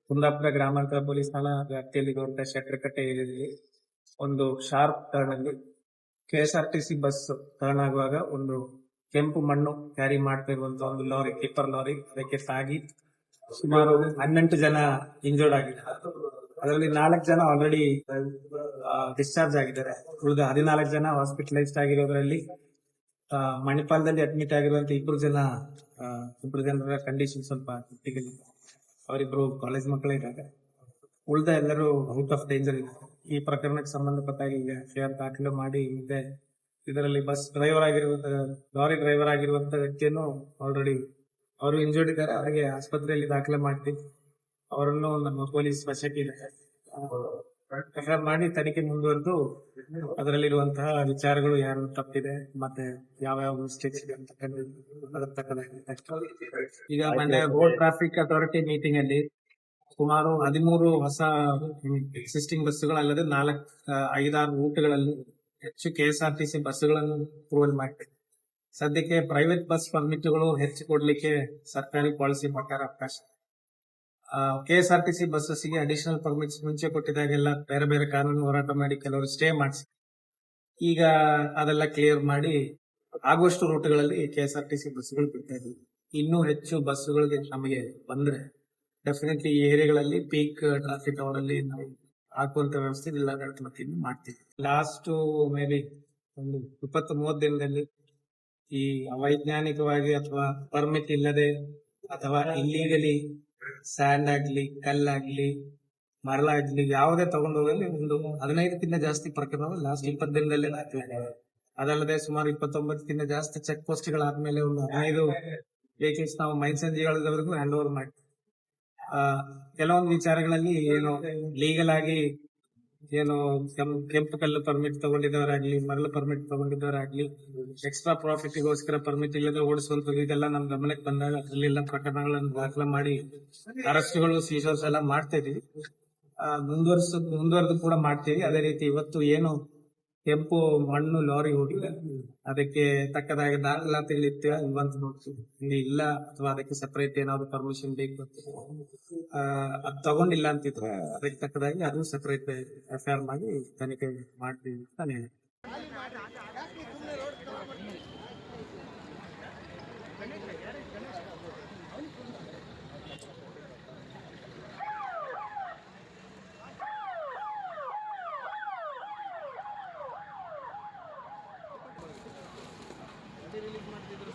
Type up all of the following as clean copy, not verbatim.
ಕುಂದಾಪುರ ಗ್ರಾಮಾಂತರ ಪೊಲೀಸ್ ಠಾಣಾ ವ್ಯಾಪ್ತಿಯಲ್ಲಿರುವಂತಹ ಶೆಟ್ಟರಕಟ್ಟೆ ಏರಿಯಾದಲ್ಲಿ ಒಂದು ಶಾರ್ಪ್ ಟರ್ನ್ ಅಲ್ಲಿ ಕೆಎಸ್ಆರ್ಟಿಸಿ ಬಸ್ ಟರ್ನ್ ಆಗುವಾಗ ಒಂದು ಕೆಂಪು ಮಣ್ಣು ಕ್ಯಾರಿ ಮಾಡ್ತಾ ಇರುವಂತಹ ಒಂದು ಲಾರಿ, ಟಿಪ್ಪರ್ ಲಾರಿ ಅದಕ್ಕೆ ತಾಗಿ ಸುಮಾರು 18 ಜನ ಇಂಜರ್ಡ್ ಆಗಿದ್ದಾರೆ. ಅದರಲ್ಲಿ 4 ಜನ ಆಲ್ರೆಡಿ ಡಿಸ್ಚಾರ್ಜ್ ಆಗಿದ್ದಾರೆ. ಉಳಿದ 14 ಜನ ಹಾಸ್ಪಿಟಲೈಸ್ಡ್ ಆಗಿರೋದ್ರಲ್ಲಿ ಮಣಿಪಾಲದಲ್ಲಿ ಅಡ್ಮಿಟ್ ಆಗಿರುವಂತ ಇಬ್ರು ಜನರ ಕಂಡೀಷನ್ ಸ್ವಲ್ಪ ಕ್ರಿಟಿಕಲ್. ಅವರಿಬ್ರು ಕಾಲೇಜ್ ಮಕ್ಕಳೇ ಇದ್ದಾರೆ. ಉಳಿದ ಎಲ್ಲರೂ ಔಟ್ ಆಫ್ ಡೇಂಜರ್ ಇದೆ. ಈ ಪ್ರಕರಣಕ್ಕೆ ಸಂಬಂಧಪಟ್ಟಾಗ ಈಗ FIR ದಾಖಲೆ ಮಾಡಿ ಇದೆ. ಇದರಲ್ಲಿ ಬಸ್ ಡ್ರೈವರ್ ಆಗಿರುವಂತ ಲಾರಿ ಡ್ರೈವರ್ ಆಗಿರುವಂತ ವ್ಯಕ್ತಿಯನ್ನು ಆಲ್ರೆಡಿ ಅವರು ಇಂಜರ್ಡ್ ಇದ್ದಾರೆ. ಹಾಗೆ ಆಸ್ಪತ್ರೆಯಲ್ಲಿ ದಾಖಲೆ ಮಾಡ್ತೀವಿ. ಅವರನ್ನು ನಮ್ಮ ಪೊಲೀಸ್ ವಶಕ್ಕೆ ಮಾಡಿ ತನಿಖೆ ಮುಂದುವರೆದು ಅದರಲ್ಲಿರುವಂತಹ ವಿಚಾರಗಳು ಯಾರು ತಪ್ಪಿದೆ ಮತ್ತೆ ಯಾವ ಮಿಸ್ಟೇಕ್ಸ್ ಇದೆ ಅಂತ ಈಗ ಮೊನ್ನೆ ರೋಡ್ ಟ್ರಾಫಿಕ್ ಅಥಾರಿಟಿ ಮೀಟಿಂಗ್ ಅಲ್ಲಿ ಸುಮಾರು 13 ಹೊಸ ಎಕ್ಸಿಸ್ಟಿಂಗ್ ಬಸ್ಗಳು ಅಲ್ಲದೆ 5-6 ರೂಟ್ಗಳಲ್ಲಿ ಹೆಚ್ಚು KSRTC ಬಸ್ಗಳನ್ನು ಅಪ್ರೂವಲ್ ಮಾಡಿದೆ. ಸದ್ಯಕ್ಕೆ ಪ್ರೈವೇಟ್ ಬಸ್ ಪರ್ಮಿಟ್ಗಳು ಹೆಚ್ಚು ಕೊಡ್ಲಿಕ್ಕೆ ಸರ್ಕಾರಿ ಪಾಲಿಸಿ ಪ್ರಕಾರ ಅವಕಾಶ. KSRTC ಬಸ್ಸಸ್ಗೆ ಅಡಿಷನಲ್ ಪರ್ಮಿಟ್ಸ್ ಮುಂಚೆ ಕೊಟ್ಟಿದಾಗೆಲ್ಲ ಬೇರೆ ಬೇರೆ ಕಾನೂನು ಹೋರಾಟ ಮಾಡಿ ಕೆಲವರು ಸ್ಟೇ ಮಾಡಿಸಿ, ಈಗ ಅದೆಲ್ಲ ಕ್ಲಿಯರ್ ಮಾಡಿ ಆಗುವಷ್ಟು ರೂಟ್ಗಳಲ್ಲಿ KSRTC ಬಸ್ಗಳು ಬಿಡ್ತಾ ಇದ್ದೀವಿ. ಇನ್ನೂ ಹೆಚ್ಚು ಬಸ್ಗಳಿಗೆ ನಮಗೆ ಬಂದ್ರೆ ಡೆಫಿನೆಟ್ಲಿ ಈ ಏರಿಯಾಗಳಲ್ಲಿ ಪೀಕ್ ಟ್ರಾಫಿಕ್ ಅವರಲ್ಲಿ ನಾವು ಹಾಕುವಂತ ವ್ಯವಸ್ಥೆ ಜಿಲ್ಲಾಡಳಿತ ವತಿಯಿಂದ ಮಾಡ್ತೀವಿ. ಲಾಸ್ಟ್ ಮೇ ಬಿ ಒಂದು 20-30 ದಿನದಲ್ಲಿ ಈ ಅವೈಜ್ಞಾನಿಕವಾಗಿ ಅಥವಾ ಪರ್ಮಿಟ್ ಇಲ್ಲದೆ ಅಥವಾ ಇಲ್ಲೀಗಲಿ ಸ್ಯಾಂಡ್ ಆಗ್ಲಿ, ಕಲ್ಲಾಗ್ಲಿ, ಮರಳಾಗ್ಲಿ ಯಾವುದೇ ತಗೊಂಡು ಹೋಗಲಿ ಒಂದು 15ಕ್ಕಿಂತ ಜಾಸ್ತಿ ಪ್ರಕರಣಗಳು ಲಾಸ್ಟ್ 20 ದಿನದಲ್ಲೇ ಆಗ್ತಿದೆ. ಅದಲ್ಲದೆ ಸುಮಾರು 29ಕ್ಕಿಂತ ಜಾಸ್ತಿ ಚೆಕ್ ಪೋಸ್ಟ್ ಗಳಾದ್ಮೇಲೆ ಒಂದು 15 ವೆಹಿಕಲ್ಸ್ ನಾವು ಮೈನ್ಸಂಜಿಗಳವರೆಗೂ ಹ್ಯಾಂಡ್ ಓವರ್ ಮಾಡಿ ಕೆಲವೊಂದು ವಿಚಾರಗಳಲ್ಲಿ ಏನು ಲೀಗಲ್ ಆಗಿ ಏನು ಕೆಂಪು ಕಲ್ಲು ಪರ್ಮಿಟ್ ತಗೊಂಡಿದ್ದವರಾಗ್ಲಿ, ಮರಳು ಪರ್ಮಿಟ್ ತಗೊಂಡಿದ್ದವರಾಗ್ಲಿ, ಎಕ್ಸ್ಟ್ರಾ ಪ್ರಾಫಿಟ್ಗೋಸ್ಕರ ಪರ್ಮಿಟ್ ಇಲ್ಲದೆ ಓಡಿಸುವಂತ ಇದೆಲ್ಲ ನಮ್ ಗಮನಕ್ಕೆ ಬಂದಾಗ ಅದರಲ್ಲೆಲ್ಲ ಪ್ರಕರಣಗಳನ್ನು ದಾಖಲೆ ಮಾಡಿ ಅರೆಸ್ಟ್ಗಳು, ಸೀಜರ್ಸ್ ಎಲ್ಲ ಮಾಡ್ತಾ ಇದೀವಿ. ಮುಂದುವರೆದು ಕೂಡ ಮಾಡ್ತೀವಿ. ಅದೇ ರೀತಿ ಇವತ್ತು ಏನು ಕೆಂಪು ಮಣ್ಣು ಲಾರಿ ಹೋಗಿದೆ ಅದಕ್ಕೆ ತಕ್ಕದಾಗಿ ದಾಖಲಾತಿಗಳಿತ್ತು ಇವಂತ ನೋಡ್ತೀವಿ. ಇಲ್ಲಿ ಇಲ್ಲ ಅಥವಾ ಅದಕ್ಕೆ ಸೆಪರೇಟ್ ಏನಾದ್ರು ಪರ್ಮಿಷನ್ ಬೇಕು ಅದು ತಗೊಂಡಿಲ್ಲ ಅಂತಿದ್ರೆ ಅದಕ್ಕೆ ತಕ್ಕದಾಗಿ ಅದು ಸೆಪರೇಟ್ FIR ಮಾಡಿ ತನಿಖೆ ಮಾಡ್ತೀವಿ ಅಂತ ಹೇಳಿ. ರಿಲೀಸ್ ಮಾಡ್ತಿದ್ರು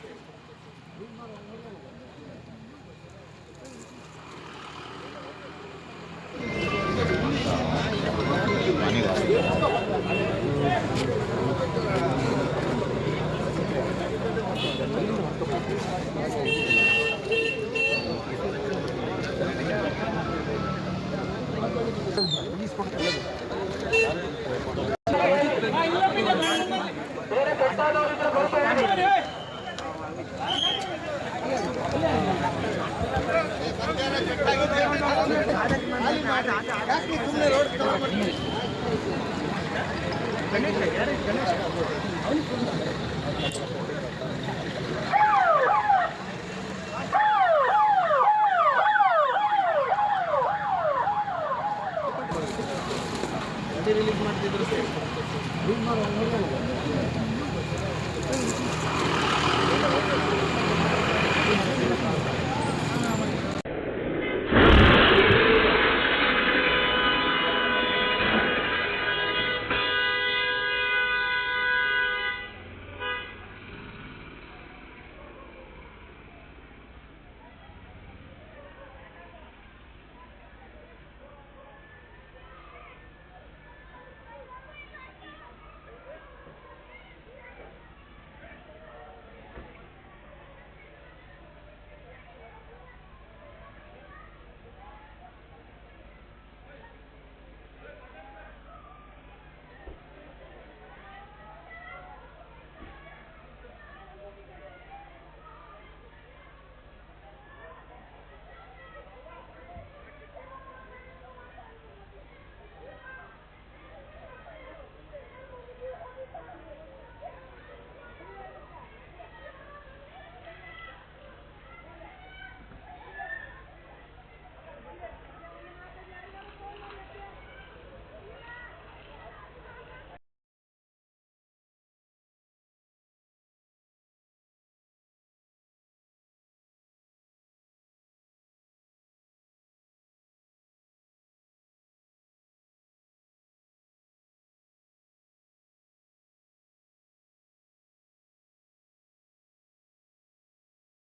ರಿಲೀಸ್ ಮಾಡ್ತಿದ್ರು